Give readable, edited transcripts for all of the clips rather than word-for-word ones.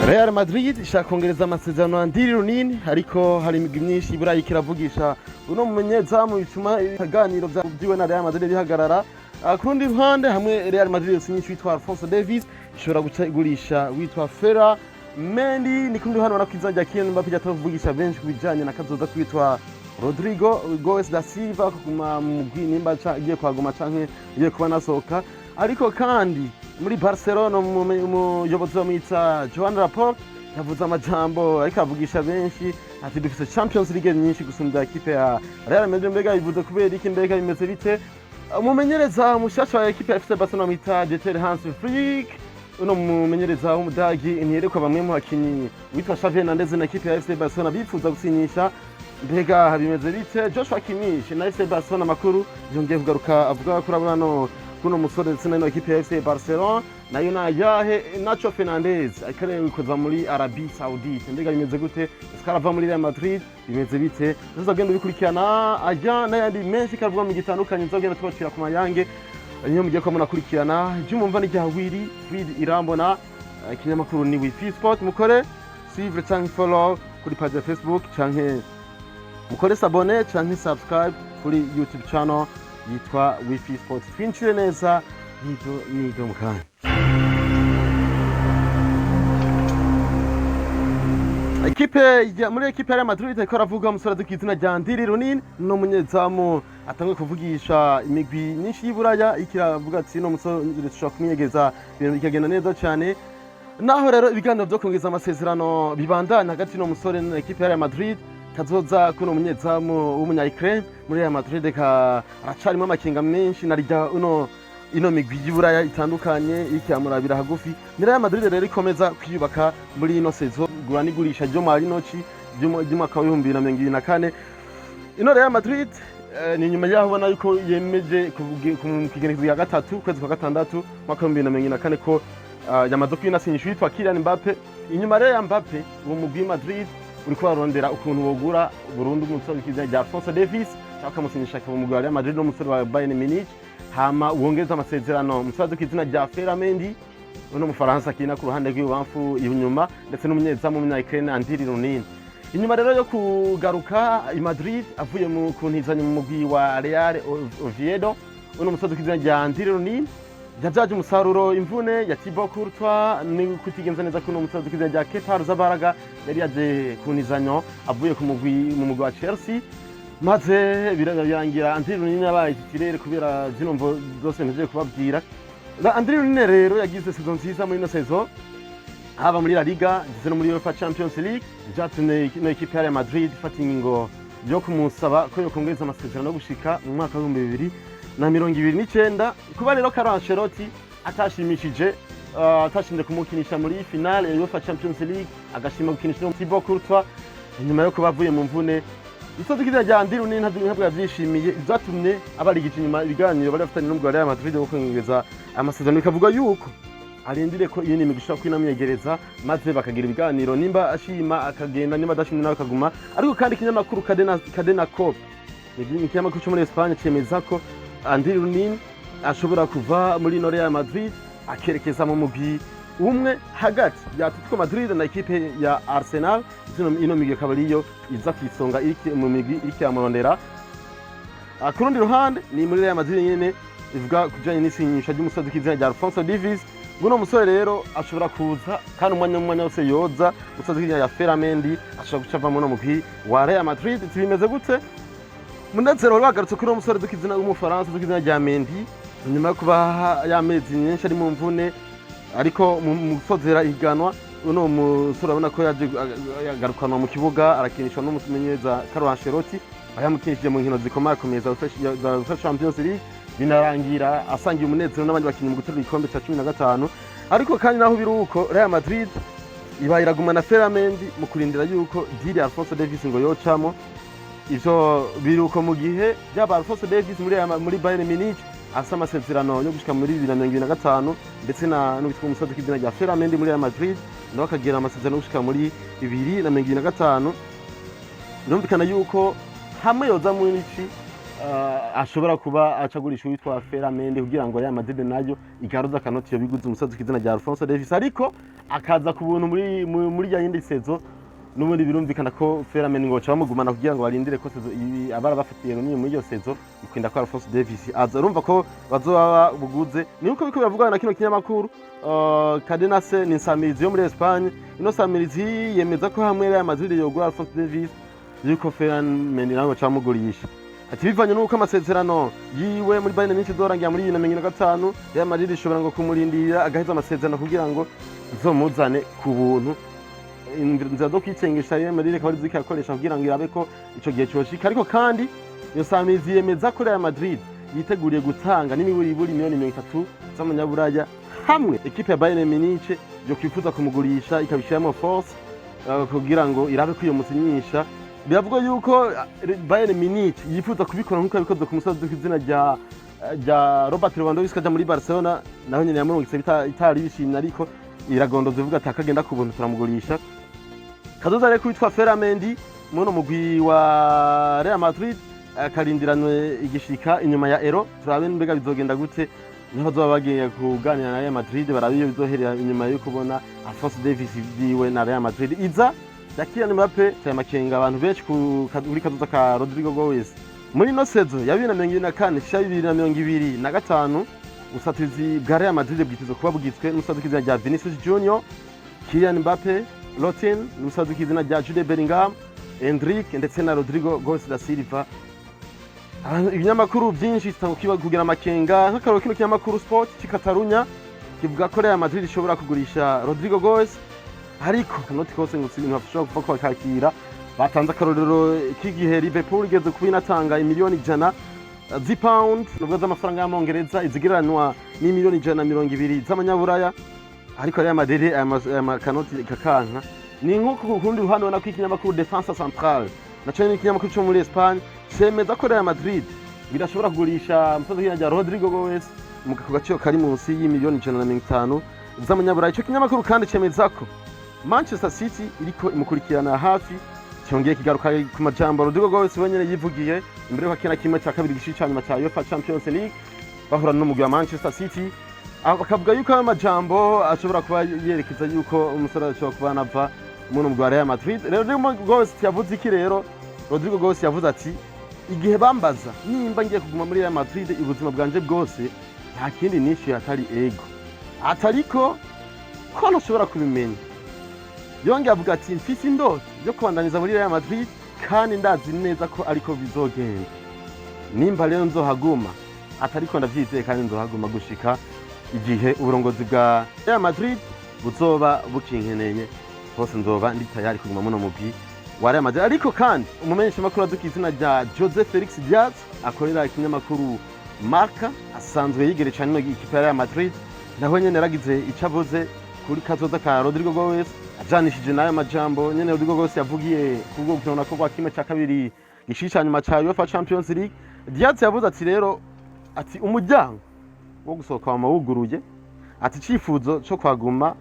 Real Madrid ishaka kongereza amasezerano ya ndiri runini ariko hari imigwi myinshi iburayi kiravugisha uno mumenyezamu bituma ibiganiro byiwe na Real Madrid bihagarara. Ku rundi ruhande hamwe Real Madrid yosinyisha witwa Alphonso Davies ishobora gugurisha witwa Ferran Mendy. Ni kundi ruhande ubona ko izajya Kylian Mbappe atavugisha benshi ku bijanye na kazoza kwitwa Rodrigo Goes da Silva kuguma mu mugwi nimba agiye kwaguma canke agiye kuba nasohoka. Ariko kandi muri Barcelona umuyobozi wamwita Joan Laporte yavuze amajambo ariko avugisha benshi ati dufise Champions League nyinshi gusumba equipe ya Real Madrid. Mbega bivuze kubera iki, mbega bimeze bite? Umumenyereza mushasha wa equipe ya FC Barcelona mwita Dieter Hans Flick, uno mumenyereza w'umudagi ntiyerekwa bamwe mu bakinyi witwa Xavi Hernandez na equipe ya FC Barcelona bifuza gusinyisha. Mbega bimeze bite? Joshua Kimmich na FC Barcelona makuru yongeye kugaruka avuga ko urabona kuno musore ndetse na equipe ya FC Barcelona nayo nayahe. Nacho Fernandez akarewe kuza muri Arabie Saoudite, mbega bimeze gute? Iskarava muri Real Madrid bimeze bite? Uzagenda bikurikirana ajya n'ayandi menshi kavuga mu gitandukanye uzagenda tubacira ku mayange niyo mugiye ko munakurikirana jumumva n'ijyawiri Frid Irambona. Ikinyamakuru ni Wifi Sport, mukore suivre cyangwa follow kuri page ya Facebook cyangwa mukore s'abonner cyangwa subscribe kuri YouTube channel yitwa Wifi Sport. Twinjire neza nido mukanya. Muri equipe ya Madrid ariko aravuga umusore dukizina rya Ndiri runini no munyezamu atangwe kuvugisha imigwi nyinshi y'Iburaya ikiravuga ati no musore dushobora kumwegeza ibintu bikagenda neza cyane. Naho rero ibiganiro byo kongeza amasezerano bibandana hagati no musore na equipe ya Madrid kazoza kuno munyezamu w'umunya Ukraine muri Real Madrid aracarimo amakinga menshi narijya ino migwi y'Iburaya itandukanye icyamurabira hagufi. Real Madrid rero ikomeza kwiyubaka muri ino sezo gura nigurisha ryo mari noci ry'umwaka wa 2024. Ino Real Madrid ni nyuma yaho ubona yuko yemeje kugenekerezo ya gatatu kwezi kwa gatandatu mwaka wa 2024 ko yamaze kwinasinyisha witwa Kylian Mbappe. Inyuma rero ya Mbappe uwo mugwi Madrid uriko arondera ukuntu wogura burundu umusore w'ikizina rya Alphonso Davies cyangwa musinyisha ku mugwi wa Real Madrid n'umusore wa Bayern Munich hama wongeza amasezerano umusaza w'ikizina rya Ferran Mendy uno mufaransa kina ku ruhande rw'ibamfu inyuma ndetse n'umunyezamu w'umunya Ukraine Ndiri runini. Inyuma rero yo kugaruka i Madrid avuye mu kuntizanya mu mugwi wa Real Oviedo uno musaza w'ikizina rya Ndiri runini yajaje umusaruro imvune ya Thibaut Courtois ni kutigenza neza kuno musaza w'ikizina rya Kepa Arrizabalaga yari yaje kuntizanyo avuye mu mugwi wa Chelsea maze birarangira Ndiri runini yabaye ikirere kubera zino mvo zose nteje kubabwira. Ndiri runini rero yagize saison nziza muri ino saison haba muri La Liga ndetse no muri UEFA Champions League byatumye ino equipe ya Real Madrid ifata ingingo yo kumusaba ko yokongeza amasezerano yo gushika mu mwaka wa 2029. Kuba rero Carlo Ancelotti atashimishije kumukinisha muri finale ya UEFA Champions League agashima gukinisha Thibaut Courtois inyuma yo kubavuye mu mvune isozi kizira rya Ndiri runini ntabwo yavyishimiye byatumye abarigije inyuma ibiganiro bari bafatanye n'umugwi wa Real Madrid wo kwongeza amasezerano bikavuga yuko arindire ko iyi nimigwi ishobora kwinamyegereza maze bakagira ibiganiro nimba ashima akagenda nimba adashimye nawe akaguma. Ariko kandi ikinyamakuru Cadena Cop ni ikinyamakuru cyo muri Espagne cyemeza ko Ndiri runini ashobora kuva muri Real Madrid akerekeza mu mugwi umwe hagati ya Atletico Madrid na equipe ya Arsenal. Ino migwi akaba ariyo iza kwisonga mu migwi iriki amurondera. Ku rundi ruhande ni muri Real Madrid nyene ivuga kujanye n'isinyisha ry'umusaza w'ikizina rya Alphonso Davies. Guno musore rero ashobora kuza kandi umwanya wose yoza umusaza w'ikizina rya Ferran Mendy ashobora gucava mu mugwi wa Real Madrid. Bimeze gute? Munezero bagarutse kuri umusore w'ikizina w'umufaransa w'ikizina rya Mendy nyuma yo kuba yamezi nyinshi ari mu mvune ariko mu gusozera iganwa uno musore abona ko yagarukanwa mu kibuga arakinishwa n'umumenyereza Carlo Ancelotti ayamukinishije mu nkino zikomakomeye za Champions League binarangira asangiye umunezero n'abandi bakinnyi mu guterura igikombe cya 15. Ariko kandi naho biruko Real Madrid iba iraguma na Ferran Mendy mu kurindira yuko deal ya Alphonso Davies ngo yocamo. Ivyo biruko mu gihe byaba Alphonso Davies muri Bayern Munich asa amasezerano yo gushika muri 2025 ndetse n'ubitwa umusaza w'ikizina rya Ferran Mendy muri Real Madrid nawe akagira amasezerano yo gushika muri 2025. Birumvikana yuko hamwe yoza muri iki ashobora kuba acagurisha uwitwa Ferramendi kugira ngo Real Madrid nayo igaruza akanoti yo biguze umusazi kizina rya Alphonso Davies, ariko akaza ku buntu muri ya yindi sezo n'ubundi birumvikana ko Ferramendi ngo cha bamugumana kugira ngo barindire ko sezo abara bafitiye muri iyo sezo ikwinda ko Alphonso Davies aza urumva ko bazoba buguze. Niko biko bavugana na kino kinyamakuru Cadena Ser ni Samirizi yo muri Espagne. Ino Samirizi yemeza ko hamwe Real Madrid yogura Alphonso Davies yuko Ferramendi nawe camugurisha. Ati bivanye nuko amasezerano yiwe muri Bayern Munich dorangira muri 2025 Real Madrid ishobora ngo kumurindira agaheza amasezerano kugira ngo zomuzane ku buntu. Inzira zo kwicengesha Real Madrid akaba ari zikakoresha kugira ngo irabe ko ico gihe cyoshika, ariko kandi iyo Samirizi yemeza ko Real Madrid yiteguriye gutanga n'imiburiburi miliyoni 30 z'amanyaburaya hamwe ekipe ya Bayern Munich yo kwifuza kumugurisha ikabishiramo force kugira ngo irabe ko iyo musinyisha. Biravuga yuko Bayern Munich yifuza kubikora nkuko yabikoze ku musazi w'izina rya Robert Lewandowski aja muri Barcelona, naho nyene yamurungitse itari bishimye, ariko iragondoza ivuga ati akagenda ku buntu turamugurisha. Kazoza rero kwitwa Ferramendi muno mugwi wa Real Madrid karindiranwe igishika inyuma ya Euro, turabe mbega bizogenda gute niho zoba bagiye kuganira na Real Madrid, barabiyo bizoherera inyuma yo kubona Alphonso Davies yiwe na Real Madrid iza Kylian Mbappe cyamakenga abantu benshi kuri kazoza ka Rodrigo Goes muri no sezo ya 2024 2025 usatizi bwa Real Madrid bwitizo kuba bugitswe n'usadukiza rya Vinicius Junior, Kylian Mbappe, Lotin, n'usadukiza rya Jude Bellingham, Endrick ndetse na Rodrigo Goes da Silva. Ibinyamakuru byinshi tangukiba kugira amakenga nk'akaro kino kinyamakuru Sport kikatarunya kivuga ko Real Madrid ishobora kugurisha Rodrigo Goes, ariko kanoti kose ngo ibintu bashobora kuva ko bakakira. Batanze akarorero k'igihe Liverpool igeze kubinatanga imiliyoni 100 z'pound nubwo z'amafaranga y'amongereza izigiranwa n'imiliyoni 120 z'amanyaburaya, ariko Real Madrid aya kanoti kakanka. Ni nkuko ku kundi ruhande ubona ko ikinyamakuru Defensa Central naco ni ikinyamakuru cyo muri Espagne cemeza ko Real Madrid birashobora kugurisha umusazi w'ijya Rodrigo Goes mu gaciro kari munsi y'imiliyoni 150 z'amanyaburaya. Ico kinyamakuru kandi cemeza ko Manchester City iriko imukurikirana hafi, cyongeye kigaruka ku majambo Rodrigo Goes wenyene yivugiye imbere yo kina kimwe cya kabiri gishi cyanyuma cya UEFA Champions League bahura n'umugwi wa Manchester City, akavuga yuko ayo majambo ashobora kuba yerekeza yuko umusore ashobora kuba nava mu mugwi wa Real Madrid. Rero Rodrigo Goes yavuze iki rero? Rodrigo Goes yavuze ati igihe bambaza nimba ngiye kuguma muri Real Madrid ubuzima bwanje bwose nta kindi nishi atari ego, atariko ko nashobora kubimenya. Yongeye avuga ati mfise indoto yo kubandaniza muri Real Madrid kandi ndazi neza ko ariko bizogenda, nimba rero nzohaguma atariko ndavyizeye kandi nzohaguma gushika igihe uburongozi bwa Real Madrid buzoba bukinkeneye hose nzoba ndi tayari kuguma muno mugwi wa Real Madrid. Ariko kandi umumenyesha makuru azukizina rya Jose Felix Diaz akorera ikinyamakuru Marca asanzwe yigere cyane ikipe ya Real Madrid, naho nyene yaragize icavuze kuri kazoza ka Rodrigo Goes ajanishije nayo majambo nyene Rodrigo Goes yavugiye kubwo gukina ko kwa kimwe cya kabiri gishishanyuma cya UEFA Champions League. Diaz yavuze ati rero ati umujyango wo gusohoka wamawuguruye, ati cifuzo cyo kwaguma,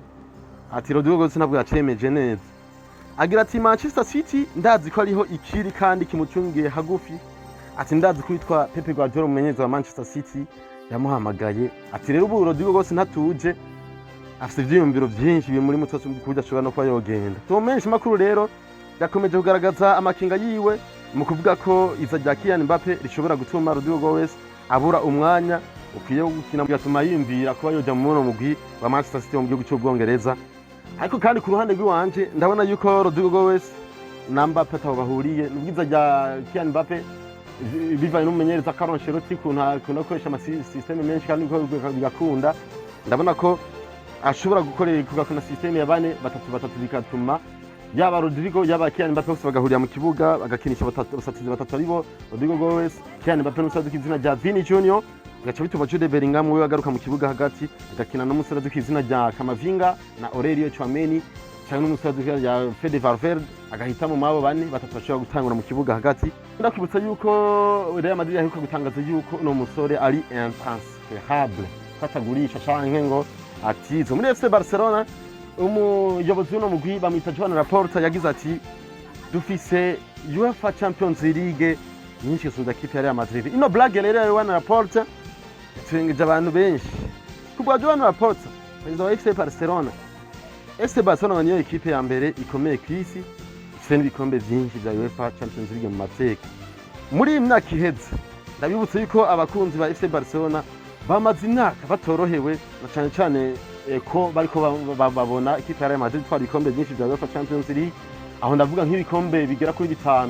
ati Rodrigo Goes ntabwo yacemeje neza. Agira ati Manchester City ndazi ko ariho ikiri kandi kimucungiye hagufi, ati ndazi kwitwa Pep Guardiola umumenyereza wa Manchester City yamuhamagaye, ati rero ubu Rodrigo Goes ntatuje afite ivyiyumviro byinshi biri muri mutso kuburyo ashobora no kuba yogenda. Tumenyesha makuru rero yakomeje kugaragaza amakinga yiwe mu kuvuga ko iza rya Kylian Mbappe rishobora gutuma Rodrigo Goes abura umwanya ukwiye gukina bigatuma yimvira kuba yoja mu muno mugwi wa Manchester City mu gihugu cy'Ubwongereza. Ariko kandi ku ruhande rw'iwanje ndabona yuko Rodrigo Goes na Mbappe taho bahuriye n'ubwiza rya Kylian Mbappe bivanye n'umumenyereza Carlo Ancelotti kuna koresha amasysteme menshi kandi bigakunda. Ndabona ko ashobora gukorera kugakuna systeme ya 4-3-3 bikatuma yaba Rodrigo yaba Kylian Mbappe bose bagahurira mu kibuga bagakinisha basatiza batatu aribo Rodrigo Goes, Kylian Mbappe n'usadukizina rya Vini Junior, gacha bituma Jude Bellingham we agaruka mu kibuga hagati agakina n'umusadukizina rya Camavinga na Aurelio Tchouameni cyangwa n'umusadukizina rya Fede Valverde, agahita mu mabo bane batatu bashobora gutangura mu kibuga hagati. Ndakwibutsa yuko Real Madrid yaheruka gutangaza yuko no musore ari intransferable katagurisha canke ngo atizo. Muri FC Barcelona umuyobozi w'uno mugwi bamwita Joan Laporta yagize ati dufise UEFA Champions League nyinshi gusumba ikipe ya Real Madrid. Ino blague rero ya Joan Laporta yatwengeje abantu benshi. Kubwa Joan Laporta, perezida wa FC Barcelona. FC Barcelona niyo ikipe ya mbere ikomeye kw'isi, ifite n'ibikombe byinshi bya UEFA Champions League mu mateka. Muri iyi myaka iheze, ndabibutse yuko abakunzi ba FC Barcelona bamaze imyaka batorohewe na cyane cyane ko bariko babona ikipe ya Real Madrid twari ibikombe byinshi bya UEFA Champions League, aho ndavuga nk'ibikombe bigera kuri 5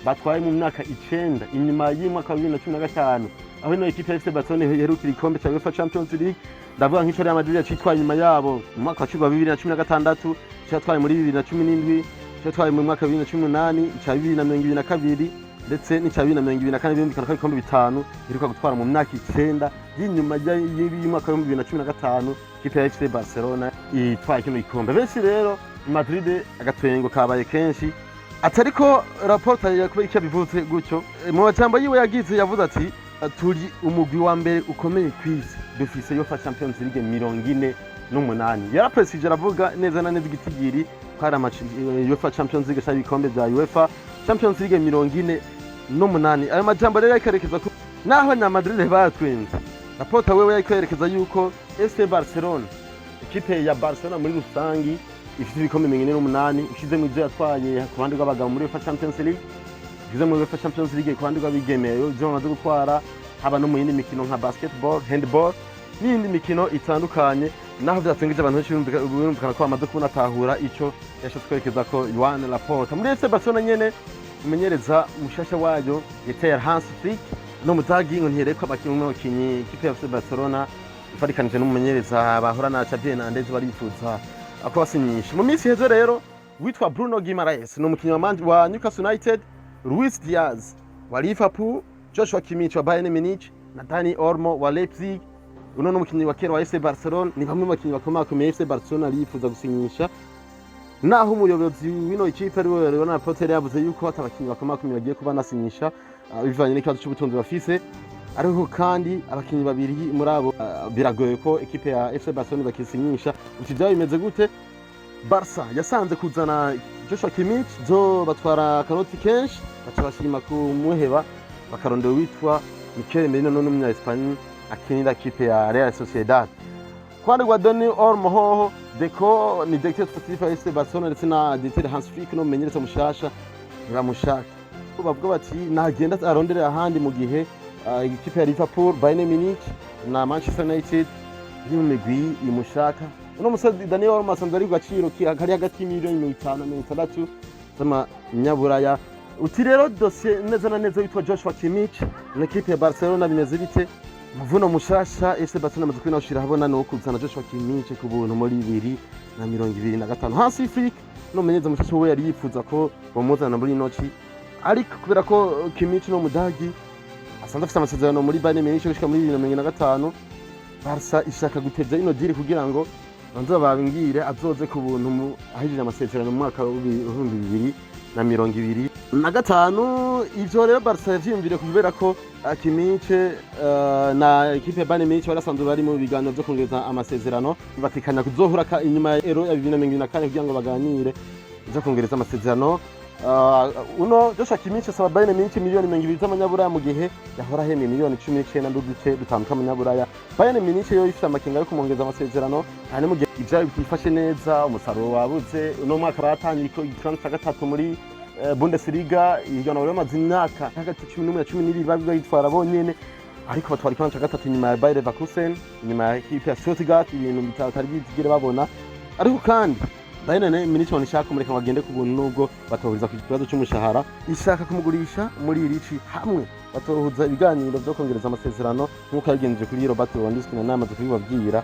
batwaye mu myaka 9 inyuma y'umwaka wa 2015, aho ino ikipe ya FC Barcelona iherukira igikombe cya UEFA Champions League. Ndavuga nk'icyo Real Madrid yacitwaye nyuma yabo mu mwaka wa 2016, cyatwaye muri 2017, cyatwaye mu mwaka wa 2018, cya 2022 ndetse n'icya 2024 byumvikana ko ibikombe 5 iheruka gutwara mu myaka 9 y'inyuma y'umwaka wa 2015 ikipe ya FC Barcelona itwaye kino gikombe. Benshi rero Madrid agatwengo kabaye kenshi atariko Laporta yakubera icyo bivuze gutyo. Mu majambo yiwe yagize yavuze ati turi umugwi wa mbere ukomeye kw'isi, dufise UEFA Champions League 48. Yarapresije aravuga neza na neza igitigiri kwara UEFA Champions League cyari ibikombe bya UEFA Champions League 48. Ayo majambo rero yakerekeza ko naho na Madrid batwenze. Laporta wewe yakerekeza yuko FC Barcelona, ikipe ya Barcelona muri rusangi ifite ibikombe 48, ishize mu byo yatwaye ku ruhande rw'abagabo muri UEFA Champions League, ishize muri UEFA Champions League ku ruhande rw'abigemeyo byo bamaze gutwara, haba no mu yindi mikino nka basketball, handball n'indi mikino itandukanye. Naho byatwengeje abantu benshi bumvikana ko bamaze kubona tahura icyo yashatse kwerekeza ko Joan Laporta. Muri FC Barcelona nyene umenyereza mushasha wayo yeteye Hans Flick no mutagi ngo ntihereko abakinyi ikipe ya FC Barcelona ifarikanije n'umumenyereza bahora na Xavi Hernandez barifuza ako basinyisha. Mu minsi heze rero witwa Bruno Guimaraes no mukinyi wa Newcastle United, Luis Diaz wa Liverpool, Joshua Kimmich wa Bayern Munich na Dani Olmo wa Leipzig, uno no mukinyi wa kera wa FC Barcelona ni bamwe mu bakinyi bakomeye FC Barcelona yifuza gusinyisha. Naho umuyobozi wino ikipe ariwe Joan Laporta yavuze yuko atabakinyi bakomeye bagiye kuba nasinyisha bivanye n'ikibazo cy'ubutunzi bafise, ariko kandi abakinyi babiri muri abo biragoye ko ikipe ya FC Barcelona bakisinyisha. Uti bya bimeze gute? Barca yasanze kuzana Joshua Kimmich zo batwara karoti kenshi bacabashima ku muheba bakarondera witwa Mikel Merino n'umunya Espagne akinira ikipe ya Real Sociedad. Kwandi gwa Dani Olmo hoho Deco ni directeur sportif ya FC Barcelona ndetse na directeur Hans Flick no menyereza mushasha bamushaka. Bavuga bati nagenda arondera ahandi mu gihe ikipe ya Liverpool, Bayern Munich na Manchester United y'umugwi imushaka. Uno musazi Dani Olmo asanzwe ari gaciro kari hagati y'miliyoni 50 na 60 zama nyaburaya. Uti rero dossier neza na neza witwa Joshua Kimmich na ikipe ya Barcelona bimeze bite? Muvuno mushasha FC Barcelona amaze kwinashira habona no kuzana Joshua Kimmich ku buntu muri 2025. Hans Flick no menyeza mushasha we yari yifuza ko bamuzana muri noci, ariko kubera ko Kimmich no mudagi asanzwe afite amasezerano muri Bayern Munich gushika muri 2025, Barca ishaka guteza ino deal kugira ngo banza babingire azoze ku buntu ahijije amasezerano mu mwaka wa 2025. Ivyo rero Barca yavyimvire kubera ko Kimmich na ikipe ya Bayern Munich barasanzwe bari mu biganiro byo kongereza amasezerano, batikanya kuzohura inyuma ya Euro ya 2024 kugira ngo baganire byo kongereza amasezerano. Uno Joshua Kimmich asaba Bayern Munich miliyoni 20 z'amanyaburaya mu gihe yahora hemye miliyoni 19 n'uduce dutandukanye z'amanyaburaya. Bayern Munich yo ifite amakenga yo kumongeza amasezerano, hanyuma mu gihe ivyo bifashe neza umusaruro wabuze. Uno mwaka baratangije ko igikombe cya gatatu muri Bundesliga igana bari amaze imyaka hagati 11 na 12 babitwara bonyene, ariko batwara ikibanza cya gatatu nyuma ya Bayer Leverkusen, nyuma ya ikipe ya Stuttgart, ibintu bitari bigire babona. Ariko kandi Bayern Munich ishaka kumureka bagende ku buntu nubwo batohuriza ku kibazo cy'umushahara, ishaka kumugurisha muri irici hamwe batohuza ibiganiro byo kongereza amasezerano nk'uko yagenje kuri Robert Lewandowski na namaze kubibabwira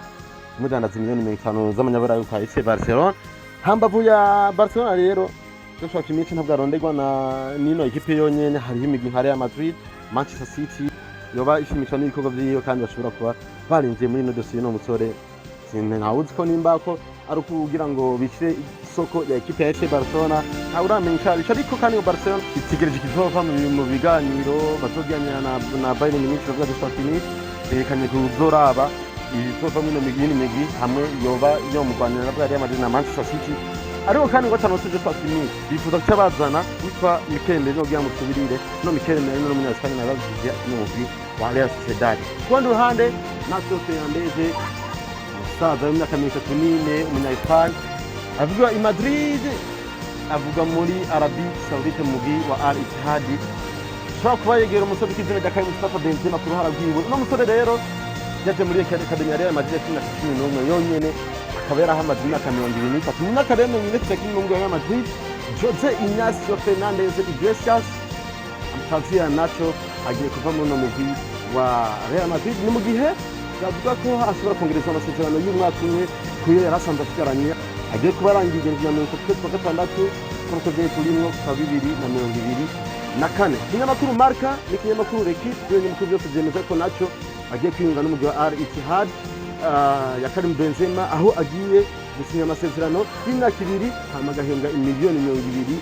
umudandaza miliyoni 50 z'amanyaburaya kwa FC Barcelona. Hambavu ya Barcelona rero Joshua Kimmich ntabwo aronderwa na nino ikipe yonyene, hariho imigwi nka Real Madrid, Manchester City yoba ishimishwa n'ibikorwa vyiyo kandi bashobora kuba barinjiye muri ino dossier no mutsore. Sinawuzi ko nimba ko ari kugira ngo bishire isoko ya ikipe ya FC Barcelona ntawuramenyesha, ariko kandi Barcelona itegereje kizova mu biganiro bazoganyana na Bayern Munich bavuga Joshua Kimmich berekanye kuzoraba izova mu migwi hamwe yoba yo mugwanira na Real Madrid na Manchester City ariko kandi ngo atanose Joshua Kimmich bifuza kutabazana witwa Mikel Merino kugira ngo musubirire no Mikel Merino n'umunyasipanye nabavije n'umugwi wa Real Sociedad. Kundi ruhande Nacho Fernandez umusaza w'imyaka 34 umunya-Espagne avuga i Madrid avuga muri Arabie Saoudite mugwi wa Al Ittihad shobora kuba yegera umusore w'izina rya Karim Mustafa Benzema ku ruhara rwiwe. Uno musore rero yaje muri Academy ya Real Madrid afite 11 yonyene akaba yarahamaze imyaka 23 mu mwaka rero 2021 n'umugwi wa Real Madrid Jose Ignacio Fernandez Iglesias amutazi ya Nacho agiye kuva muri uno mugwi wa Real Madrid ni mu gihe bavuga ko ashobora kongereza amasezerano y'umwaka umwe kuyo yarasanzwe afigaranye agiye kuba arangije na 36 kuko byo turimo kwa 2024. Ikinyamakuru Marca n'ikinyamakuru L'Equipe n'ibinyamakuru byose byemeza ko Nacho agiye kwiyunga n'umugwi wa Al Ittihad ya Karim Benzema aho agiye gusinya amasezerano y'imyaka 2 hama agahembwa miliyoni 200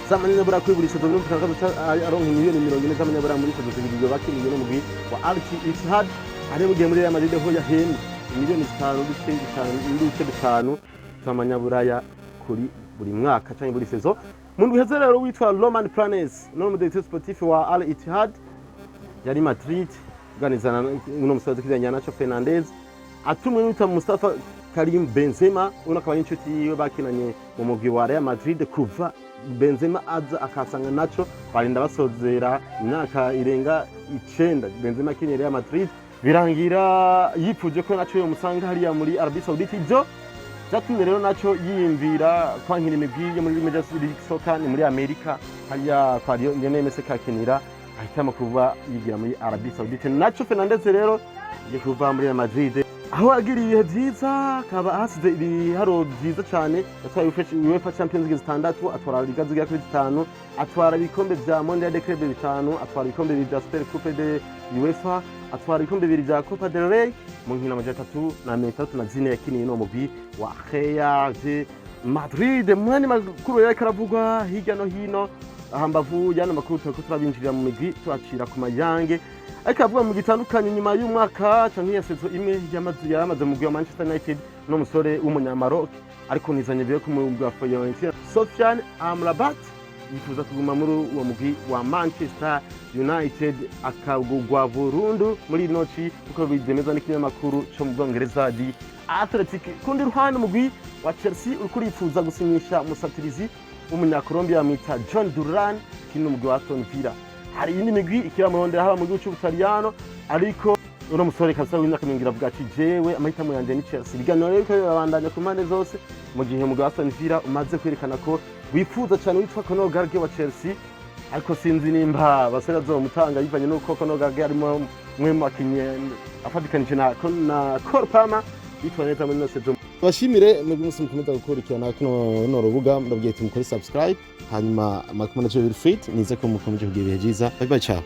z'amanyabura kuri buri sezo aronka miliyoni 40 z'amanyabura muri sezo zibiri bakiniye n'umugwi wa Al Ittihad ari mu gihe muri Real Madrid ho yahembwa miliyoni 5.5 z'amanyabura kuri buri mwaka cyangwa buri sezo. Mu ndwi rero witwa Roman Planes n'umudirecteur sportif wa Al Ittihad yari Madrid ganizana uno musaza kizanya Nacho Fernandez atumwe n'uta Mustafa Karim Benzema unakaba inshuti yiwe bakinanye mu mugwi wa Real Madrid kuva Benzema aza akasanga Nacho barinda basozera imyaka irenga 9 Benzema akinye Real Madrid birangira yipfuje ko Nacho yomusanga hariya muri Arabie Saoudite. Ibyo byatumye rero Nacho yiyumvira kwankira imigwi yo muri Major League Soccer ni muri Amerika hariya kwa Lionel Messi kakinira ahitamo kuva yigira muri Arabie Saoudite. Nacho Fernandez rero yagiye kuva muri Real Madrid aho agiriye ibihe byiza akaba hasize ibiharo byiza cyane yatwaye UEFA Champions League 6 atwara Liga zigera kuri 5 atwara ibikombe bya Mondial de Club 5 atwara ibikombe bya Super Coupe de UEFA atwara ibikombe bibiri bya Copa del Rey mu nkino amajana 334 yakiniye no mugwi wa Real Madrid. Mwani makuru yari karavugwa hirya no hino ahambavu yana makuru turabinjirira mu migwi twacira ku mayange ariko avuga mu gitandukanye nyuma y'umwaka canke yasezo imwe yamaze mu mugwi wa Manchester United no musore w'umunyamaroc ariko nizanye biye ku mugwi wa Fiorentina Sofiane Amrabat yifuza kuguma muri uwo mugwi wa Manchester United akagugwa burundu muri noci kuko bidemezwa n'ikinyamakuru cyo mu Bwongereza di Athletic. Kundi ruhande mugwi wa Chelsea uriko yifuza gusinyisha musatirizi w'umunyakolombia mwita John Duran kino mugwi wa Aston Villa. Hari indi migwi ikiramurondera haba mu gihugu cy'Ubutaliyano ariko uno musore kabisa w'imyaka 20 avuga ati jewe amahitamo yanje ni Chelsea. Biganiro rero ko babandanya ku mpande zose mu gihe mugwi wa Aston Villa umaze kwerekana ko wifuza cyane witwa Conor Gallagher wa Chelsea ariko sinzi nimba basera azomutanga yivanye nuko Conor Gallagher arimo mwe makinye afatikanije na Cole Palmer yitwa neta muri nose zo. Bashimire mwebwe musi mukomeza gukurikirana kuno rubuga ndabwiye tumukore subscribe hanyuma makumana cyo biri fit nize ko mukomeje kugira ibihe byiza. Bye bye ciao.